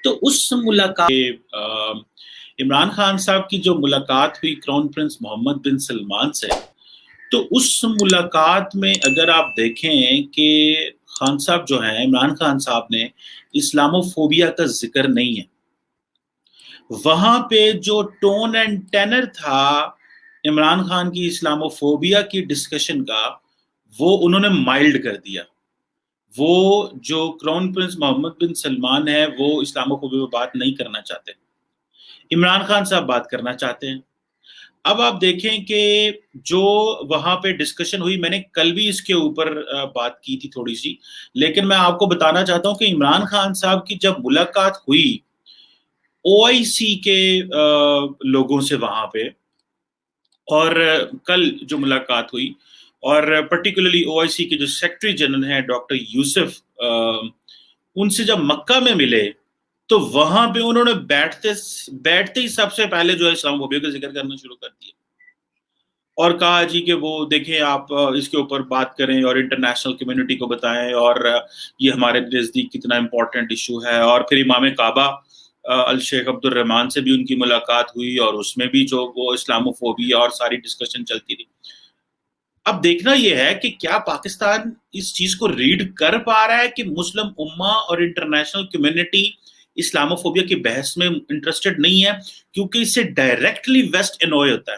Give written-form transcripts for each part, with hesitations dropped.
تو اس ملاقات عمران خان صاحب کی جو ملاقات ہوئی کرون پرنس محمد بن سلمان سے، تو اس ملاقات میں اگر آپ دیکھیں کہ خان صاحب جو ہیں، عمران خان صاحب نے اسلامو فوبیا کا ذکر نہیں ہے. وہاں پہ جو ٹون اینڈ ٹینر تھا عمران خان کی اسلامو فوبیا کی ڈسکشن کا، وہ انہوں نے مائلڈ کر دیا. وہ جو کرون پرنس محمد بن سلمان ہے وہ اسلامو فوبیا پہ بات نہیں کرنا چاہتے، عمران خان صاحب بات کرنا چاہتے ہیں. اب آپ دیکھیں کہ جو وہاں پہ ڈسکشن ہوئی، میں نے کل بھی اس کے اوپر بات کی تھی تھوڑی سی، لیکن میں آپ کو بتانا چاہتا ہوں کہ عمران خان صاحب کی جب ملاقات ہوئی او آئی سی کے لوگوں سے وہاں پہ، اور کل جو ملاقات ہوئی، اور پرٹیکولرلی او آئی سی کے جو سیکرٹری جنرل ہیں ڈاکٹر یوسف، ان سے جب مکہ میں ملے تو وہاں پہ انہوں نے بیٹھتے ہی سب سے پہلے جو ہے اسلام فوبیا کا ذکر کرنا شروع کر دیا، اور کہا جی کہ وہ دیکھیں آپ اس کے اوپر بات کریں اور انٹرنیشنل کمیونٹی کو بتائیں، اور یہ ہمارے نزدیک کتنا امپورٹنٹ ایشو ہے. اور پھر امام کعبہ الشیخ عبد الرحمان سے بھی ان کی ملاقات ہوئی، اور اس میں بھی جو وہ اسلامو فوبیا اور ساری ڈسکشن چلتی رہی. اب دیکھنا یہ ہے کہ کیا پاکستان اس چیز کو ریڈ کر پا رہا ہے کہ مسلم امہ اور انٹرنیشنل کمیونٹی اسلامو فوبیا کی بحث میں انٹرسٹڈ نہیں ہے، کیونکہ اس سے ڈائریکٹلی ویسٹ انوائے ہوتا ہے.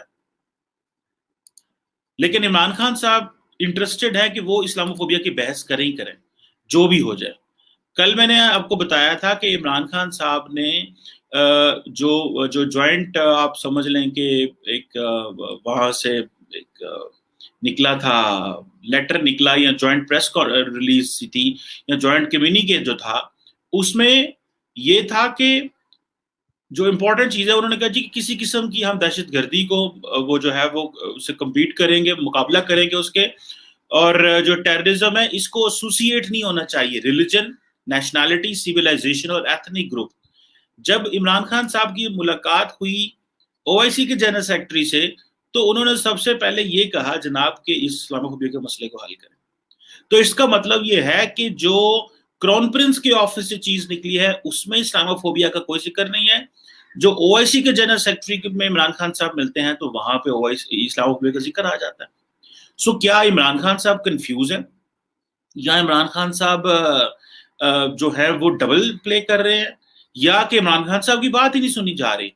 لیکن عمران خان صاحب انٹرسٹڈ ہے کہ وہ اسلامو فوبیا کی بحث کریں ہی کریں، جو بھی ہو جائے. کل میں نے آپ کو بتایا تھا کہ عمران خان صاحب نے جو جوائنٹ آپ سمجھ لیں کہ ایک وہاں سے ایک نکلا تھا، لیٹر نکلا یا جوائنٹ پریس ریلیز تھی یا جوائنٹ کمیونیکیٹ جو تھا، اس میں یہ تھا کہ جو امپورٹنٹ چیز ہے انہوں نے کہا جی کہ کسی قسم کی ہم دہشت گردی کو وہ جو ہے وہ اس سے کمپیٹ کریں گے، مقابلہ کریں گے اس کے، اور جو ٹیررزم ہے اس کو ایسوسیٹ نہیں ہونا چاہیے ریلیجن، نیشنلٹی، سیولائزیشن اور ایتھنک گروپ. جب عمران خان صاحب کی ملاقات ہوئی او آئی سی کے جنرل سیکرٹری سے، تو انہوں نے سب سے پہلے یہ کہا جناب کہ اس اسلامو فوبیا کے مسئلے کو حل کریں. تو اس کا مطلب یہ ہے کہ جو کرون پرنس کے آفس سے چیز نکلی ہے اس میں اسلامو فوبیا کا کوئی ذکر نہیں ہے. جو او آئی سی کے جنرل سیکرٹری میں عمران خان صاحب ملتے ہیں تو وہاں پہ او آئی سی اسلامو فوبیا کا ذکر آ جاتا ہے. سو کیا عمران خان صاحب کنفیوز ہیں، یا عمران خان صاحب جو ہے وہ ڈبل پلے کر رہے ہیں، یا کہ عمران خان صاحب کی بات ہی نہیں سنی جا رہی؟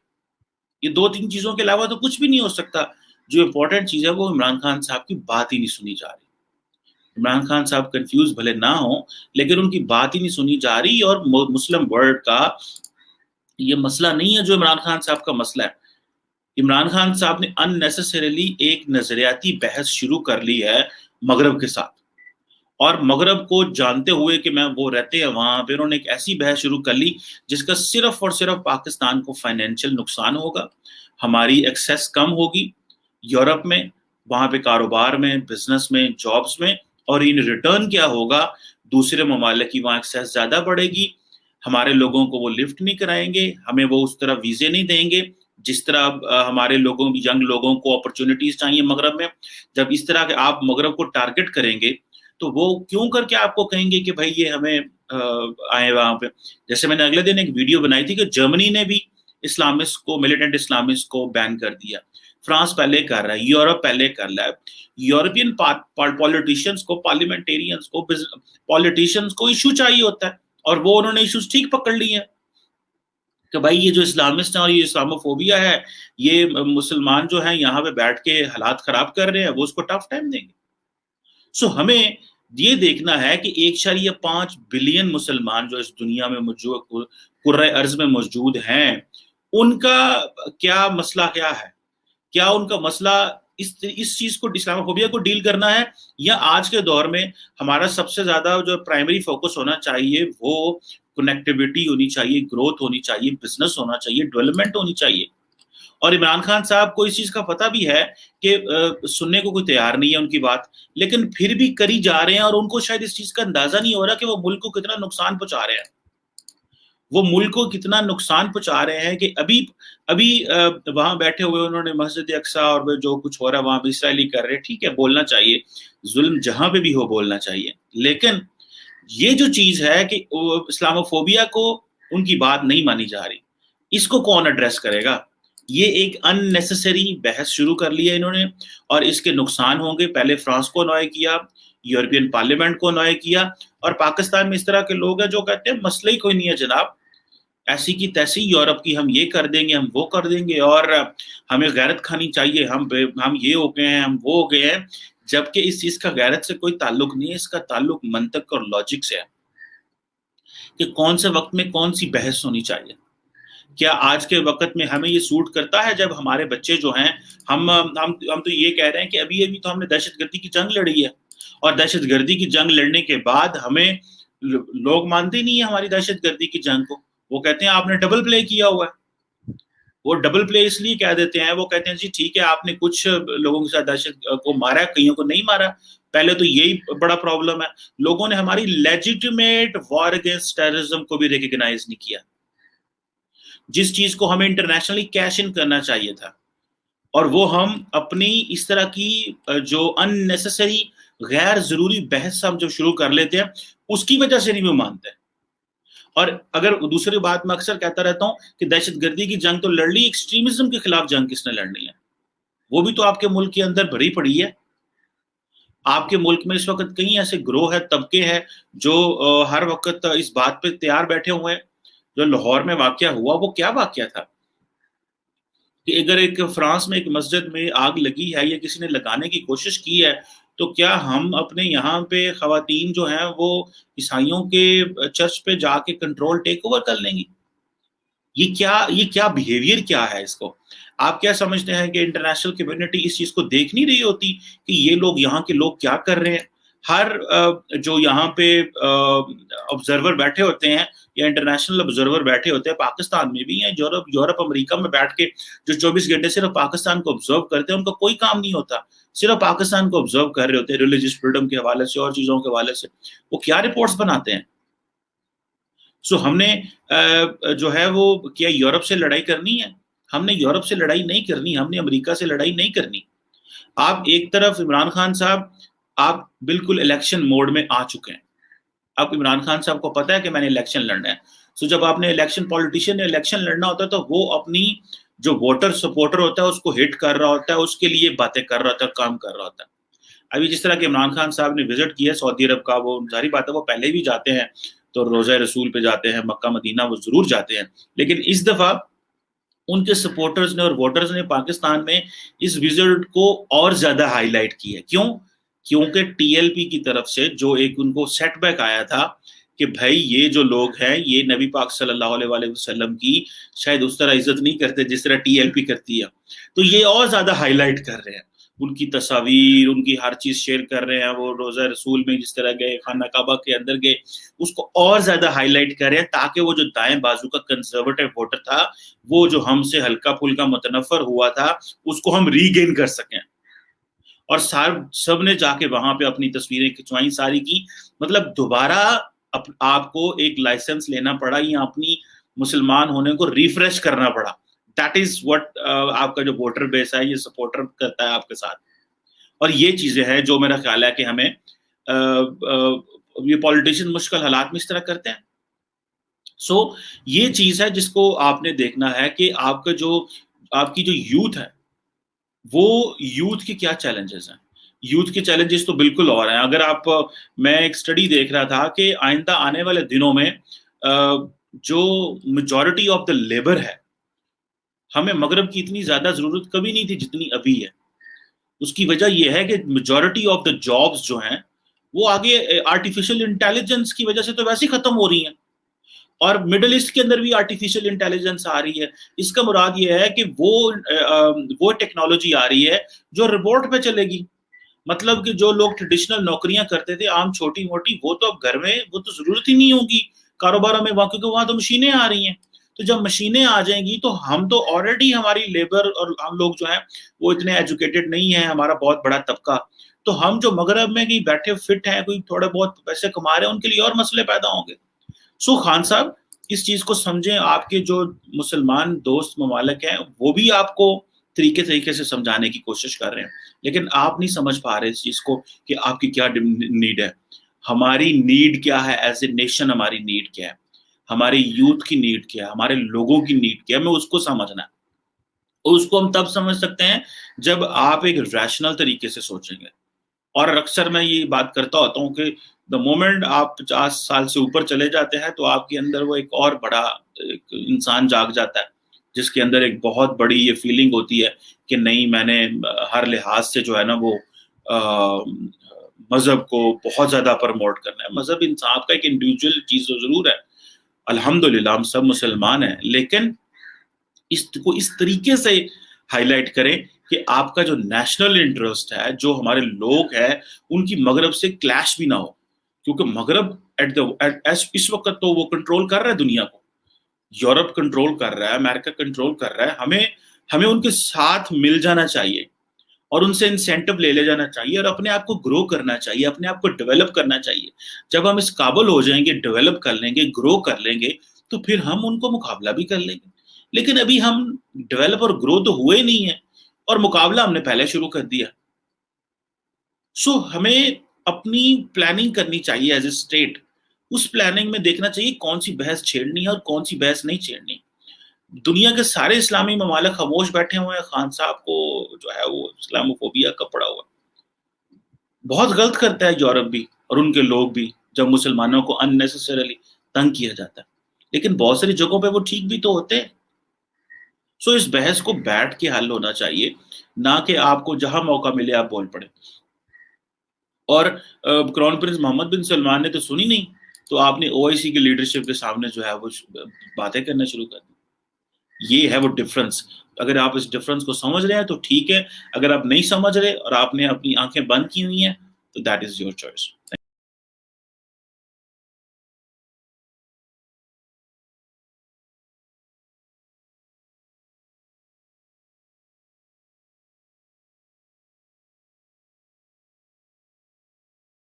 یہ دو تین چیزوں کے علاوہ تو کچھ بھی نہیں ہو سکتا. جو امپورٹنٹ چیز ہے وہ عمران خان صاحب کی بات ہی نہیں سنی جا رہی. عمران خان صاحب کنفیوز بھلے نہ ہوں، لیکن ان کی بات ہی نہیں سنی جا رہی. اور مسلم ورلڈ کا یہ مسئلہ نہیں ہے جو عمران خان صاحب کا مسئلہ ہے. عمران خان صاحب نے ان نیسسریلی ایک نظریاتی بحث شروع کر لی ہے مغرب کے ساتھ، اور مغرب کو جانتے ہوئے کہ وہ رہتے ہیں وہاں پہ، انہوں نے ایک ایسی بحث شروع کر لی جس کا صرف اور صرف پاکستان کو فائنینشیل نقصان ہوگا، ہماری ایکسیس کم ہوگی یورپ میں، وہاں پہ کاروبار میں، بزنس میں، جابز میں، اور ان ریٹرن کیا ہوگا، دوسرے ممالک کی وہاں ایکسیس زیادہ بڑھے گی، ہمارے لوگوں کو وہ لفٹ نہیں کرائیں گے، ہمیں وہ اس طرح ویزے نہیں دیں گے جس طرح ہمارے ینگ لوگوں کو اپرچونٹیز چاہیے مغرب میں. جب اس طرح کے آپ مغرب کو ٹارگٹ کریں گے تو وہ کیوں کر کے آپ کو کہیں گے کہ بھائی یہ ہمیں آئے وہاں پہ. جیسے میں نے اگلے دن ایک ویڈیو بنائی تھی کہ جرمنی نے بھی اسلامسٹ کو، ملیٹنٹ اسلامسٹ کو بین کر دیا، فرانس پہلے کر رہا ہے، یورپ پہلے کر رہا ہے. یورپین پالیٹیشینس کو، پارلیمنٹیرینز کو، پالیٹیشینز کو ایشو چاہیے ہوتا ہے، اور وہ انہوں نے ایشوز ٹھیک پکڑ لی ہیں کہ بھائی یہ جو اسلامسٹ ہیں اور یہ اسلامو فوبیا ہے، یہ مسلمان جو ہیں یہاں پہ بیٹھ کے حالات خراب کر رہے ہیں، وہ اس کو ٹف ٹائم دیں گے. سو ہمیں یہ دیکھنا ہے کہ 1.5 بلین مسلمان جو اس دنیا میں موجود، کرۂ ارض میں موجود ہیں، ان کا کیا مسئلہ کیا ہے؟ کیا ان کا مسئلہ اس چیز کو، اسلامو فوبیا کو ڈیل کرنا ہے، یا آج کے دور میں ہمارا سب سے زیادہ جو پرائمری فوکس ہونا چاہیے وہ کنیکٹیوٹی ہونی چاہیے، گروتھ ہونی چاہیے، بزنس ہونا چاہیے، ڈیولپمنٹ ہونی چاہیے. اور عمران خان صاحب کو اس چیز کا پتہ بھی ہے کہ سننے کو کوئی تیار نہیں ہے ان کی بات، لیکن پھر بھی کری جا رہے ہیں، اور ان کو شاید اس چیز کا اندازہ نہیں ہو رہا کہ وہ ملک کو کتنا نقصان پہنچا رہے ہیں. وہ ملک کو کتنا نقصان پہنچا رہے ہیں کہ ابھی وہاں بیٹھے ہوئے انہوں نے مسجد اقصیٰ اور جو کچھ ہو رہا ہے وہاں پہ اسرائیلی کر رہے، ٹھیک ہے بولنا چاہیے، ظلم جہاں پہ بھی ہو بولنا چاہیے، لیکن یہ جو چیز ہے کہ اسلامو فوبیا کو ان کی بات نہیں مانی جا رہی. اس کو کون ایڈریس کرے گا؟ یہ ایک ان نیسیسری بحث شروع کر لی ہے انہوں نے, اور اس کے نقصان ہوں گے. پہلے فرانس کو انوائے کیا, یورپین پارلیمنٹ کو انوائے کیا, اور پاکستان میں اس طرح کے لوگ ہیں جو کہتے ہیں مسئلہ ہی کوئی نہیں ہے جناب, ایسی کی تیسی یورپ کی ہم یہ کر دیں گے, ہم وہ کر دیں گے, اور ہمیں غیرت کھانی چاہیے, ہم یہ ہو گئے ہیں, ہم وہ ہو گئے ہیں. جبکہ اس چیز کا غیرت سے کوئی تعلق نہیں ہے, اس کا تعلق منطق اور لاجک سے ہے کہ کون سے وقت میں کون سی بحث ہونی چاہیے. کیا آج کے وقت میں ہمیں یہ سوٹ کرتا ہے جب ہمارے بچے جو ہیں, ہم تو یہ کہہ رہے ہیں کہ ابھی تو ہم نے دہشت گردی کی جنگ لڑی ہے, اور دہشت گردی کی جنگ لڑنے کے بعد ہمیں لوگ مانتے نہیں ہیں ہماری دہشت گردی کی جنگ کو. وہ کہتے ہیں آپ نے ڈبل پلے کیا ہوا ہے. وہ ڈبل پلے اس لیے کہہ دیتے ہیں, وہ کہتے ہیں جی ٹھیک ہے آپ نے کچھ لوگوں کے ساتھ دہشت کو مارا ہے, کئیوں کو نہیں مارا. پہلے تو یہی بڑا پرابلم ہے, لوگوں نے ہماری لیجیٹیمیٹ وار اگینسٹ ٹیررزم کو بھی ریکگنائز نہیں کیا, جس چیز کو ہمیں انٹرنیشنلی کیش ان کرنا چاہیے تھا, اور وہ ہم اپنی اس طرح کی جو ان نیسیسری غیر ضروری بحث ہم جو شروع کر لیتے ہیں اس کی وجہ سے نہیں وہ مانتے. اور اگر دوسری بات میں اکثر کہتا رہتا ہوں کہ دہشت گردی کی جنگ تو لڑ لی, ایکسٹریمزم کے خلاف جنگ کس نے لڑنی ہے؟ وہ بھی تو آپ کے ملک کے اندر بھری پڑی ہے. آپ کے ملک میں اس وقت کئی ایسے گروہ ہے, طبقے ہیں جو ہر وقت اس بات پہ تیار بیٹھے ہوئے ہیں. جو لاہور میں واقعہ ہوا وہ کیا واقعہ تھا کہ اگر ایک فرانس میں ایک مسجد میں آگ لگی ہے یا کسی نے لگانے کی کوشش کی ہے, تو کیا ہم اپنے یہاں پہ خواتین جو ہیں وہ عیسائیوں کے چرچ پہ جا کے کنٹرول ٹیک اوور کر لیں گی؟ یہ کیا بیہیویئر کیا ہے؟ اس کو آپ کیا سمجھتے ہیں کہ انٹرنیشنل کمیونٹی اس چیز کو دیکھ نہیں رہی ہوتی کہ یہ لوگ یہاں کے لوگ کیا کر رہے ہیں؟ ہر جو یہاں پہ آبزرور بیٹھے ہوتے ہیں یا انٹرنیشنل آبزرور بیٹھے ہوتے ہیں, پاکستان میں بھی ہیں, یورپ امریکہ میں بیٹھ کے جو 24 گھنٹے صرف پاکستان کو آبزرو کرتے ہیں, ان کا کوئی کام نہیں ہوتا, صرف پاکستان کو آبزرو کر رہے ہوتے ہیں ریلیجیس فریڈم کے حوالے سے اور چیزوں کے حوالے سے. وہ کیا رپورٹس بناتے ہیں؟ ہم نے جو ہے وہ کیا یورپ سے لڑائی کرنی ہے؟ ہم نے یورپ سے لڑائی نہیں کرنی, ہم نے امریکہ سے لڑائی نہیں کرنی. آپ ایک طرف عمران خان صاحب آپ بالکل الیکشن موڈ میں آ چکے ہیں. اب عمران خان صاحب کو پتا ہے کہ میں نے الیکشن لڑنا ہے. جب آپ نے پولیٹیشین نے الیکشن لڑنا ہوتا ہے تو وہ اپنی جو ووٹر سپورٹر ہوتا ہے اس کو ہٹ کر رہا ہوتا ہے, اس کے لیے باتیں کر رہا ہوتا ہے, کام کر رہا ہوتا ہے. ابھی جس طرح کہ عمران خان صاحب نے وزٹ کیا سعودی عرب کا, وہ ظاہری بات ہے وہ پہلے بھی جاتے ہیں, تو روزہ رسول پہ جاتے ہیں, مکہ مدینہ وہ ضرور جاتے ہیں, لیکن اس دفعہ ان کے سپورٹرز نے اور ووٹرز نے پاکستان میں اس وزٹ کو اور زیادہ ہائی لائٹ کی ہے. کیوں؟ کیونکہ ٹی ایل پی کی طرف سے جو ایک ان کو سیٹ بیک آیا تھا کہ بھائی یہ جو لوگ ہیں یہ نبی پاک صلی اللہ علیہ وسلم کی شاید اس طرح عزت نہیں کرتے جس طرح ٹی ایل پی کرتی ہے, تو یہ اور زیادہ ہائی لائٹ کر رہے ہیں, ان کی تصاویر, ان کی ہر چیز شیئر کر رہے ہیں. وہ روزہ رسول میں جس طرح گئے, خانہ کعبہ کے اندر گئے, اس کو اور زیادہ ہائی لائٹ کر رہے ہیں تاکہ وہ جو دائیں بازو کا کنزرویٹو ووٹر تھا, وہ جو ہم سے ہلکا پھلکا متنفر ہوا تھا, اس کو ہم ری گین کر سکیں. اور سب نے جا کے وہاں پہ اپنی تصویریں کھنچوائیں ساری کی. مطلب دوبارہ آپ کو ایک لائسنس لینا پڑا یا اپنی مسلمان ہونے کو ریفریش کرنا پڑا. دیٹ از واٹ آپ کا جو ووٹر بیس ہے یہ سپورٹر کرتا ہے آپ کے ساتھ. اور یہ چیزیں ہیں جو میرا خیال ہے کہ ہمیں یہ پولیٹیشین مشکل حالات میں اس طرح کرتے ہیں. یہ چیز ہے جس کو آپ نے دیکھنا ہے کہ آپ کی جو یوتھ ہے وہ یوتھ کے کیا چیلنجز ہیں. یوتھ کے چیلنجز تو بالکل اور ہیں. اگر میں ایک سٹڈی دیکھ رہا تھا کہ آئندہ آنے والے دنوں میں جو میجورٹی آف دا لیبر ہے, ہمیں مغرب کی اتنی زیادہ ضرورت کبھی نہیں تھی جتنی ابھی ہے. اس کی وجہ یہ ہے کہ میجورٹی آف دا جابس جو ہیں وہ آگے آرٹیفیشل انٹیلیجنس کی وجہ سے تو ویسے ہی ختم ہو رہی ہیں, اور مڈل ایسٹ کے اندر بھی آرٹیفیشل انٹیلیجنس آ رہی ہے. اس کا مراد یہ ہے کہ وہ ٹیکنالوجی آ رہی ہے جو روبوٹ پہ چلے گی. مطلب کہ جو لوگ ٹریڈیشنل نوکریاں کرتے تھے عام چھوٹی موٹی, وہ تو اب گھر میں وہ تو ضرورت ہی نہیں ہوگی کاروباروں میں, کیونکہ وہاں تو مشینیں آ رہی ہیں. تو جب مشینیں آ جائیں گی تو ہم تو آلریڈی ہماری لیبر اور ہم لوگ جو ہیں وہ اتنے ایجوکیٹڈ نہیں ہیں, ہمارا بہت بڑا طبقہ, تو ہم جو مغرب میں کہیں بیٹھے فٹ ہیں, کوئی تھوڑے بہت پیسے کما رہے ہیں, ان کے لیے اور مسئلے پیدا ہوں گے. خان صاحب اس چیز کو سمجھیں. آپ کے جو مسلمان دوست ممالک ہیں وہ بھی آپ کو طریقے سے سمجھانے کی کوشش کر رہے ہیں, لیکن آپ نہیں سمجھ پا رہے اس چیز کو کہ آپ کی کیا نیڈ ہے. ہماری نیڈ کیا ہے ایز اے نیشن, ہماری نیڈ کیا ہے. ہمارے یوتھ کی نیڈ کیا ہے, ہمارے لوگوں کی نیڈ کیا ہے, ہمیں اس کو سمجھنا ہے. اور اس کو ہم تب سمجھ سکتے ہیں جب آپ ایک ریشنل طریقے سے سوچیں گے. اور اکثر میں یہ بات کرتا ہوتا ہوں کہ دا مومنٹ آپ 50 سال سے اوپر چلے جاتے ہیں تو آپ کے اندر وہ ایک اور بڑا ایک انسان جاگ جاتا ہے, جس کے اندر ایک بہت بڑی یہ فیلنگ ہوتی ہے کہ نہیں, میں نے ہر لحاظ سے جو ہے نا وہ مذہب کو بہت زیادہ پروموٹ کرنا ہے. مذہب انسان کا ایک انڈیویجول چیز تو ضرور ہے, الحمدللہ ہم سب مسلمان ہیں, لیکن اس کو اس طریقے سے ہائی لائٹ کریں کہ آپ کا جو نیشنل انٹرسٹ ہے, جو ہمارے لوگ ہیں, ان کی مغرب سے کلیش بھی نہ ہو. کیونکہ مغرب اس وقت تو وہ کنٹرول کر رہا ہے دنیا کو, یورپ کنٹرول کر رہا ہے, امریکہ کنٹرول کر رہا ہے. ہمیں ان کے ساتھ مل جانا چاہیے اور ان سے انسینٹو لے جانا چاہیے اور اپنے آپ کو گرو کرنا چاہیے, اپنے آپ کو ڈیولپ کرنا چاہیے. جب ہم اس قابل ہو جائیں گے, ڈیولپ کر لیں گے, گرو کر لیں گے, تو پھر ہم ان کو مقابلہ بھی کر لیں گے. لیکن ابھی ہم ڈیولپ اور گرو تو ہوئے نہیں ہیں اور مقابلہ ہم نے پہلے شروع کر دیا. سو ہمیں اپنی پلاننگ کرنی چاہیے ایز اے اسٹیٹ. اس پلاننگ میں دیکھنا چاہیے کون سی بحث چھیڑنی ہے اور کون سی بحث نہیں چھیڑنی. دنیا کے سارے اسلامی ممالک خاموش بیٹھے ہوئے ہیں, خان صاحب کو جو ہے وہ اسلاموفوبیا کا پڑا ہوا. بہت غلط کرتا ہے یورپ بھی اور ان کے لوگ بھی جب مسلمانوں کو اننیسیسریلی تنگ کیا جاتا ہے, لیکن بہت ساری جگہوں پہ وہ ٹھیک بھی تو ہوتے ہیں. سو اس بحث کو بیٹھ کے حل ہونا چاہیے, نہ کہ آپ کو جہاں موقع ملے آپ بول پڑے. اور کراؤن پرنس محمد بن سلمان نے تو سنی نہیں, تو آپ نے او آئی سی کی لیڈرشپ کے سامنے جو ہے وہ باتیں کرنا شروع کر دی. یہ ہے وہ ڈفرنس. اگر آپ اس ڈفرنس کو سمجھ رہے ہیں تو ٹھیک ہے, اگر آپ نہیں سمجھ رہے اور آپ نے اپنی آنکھیں بند کی ہوئی ہیں تو دیٹ از یور چوائس.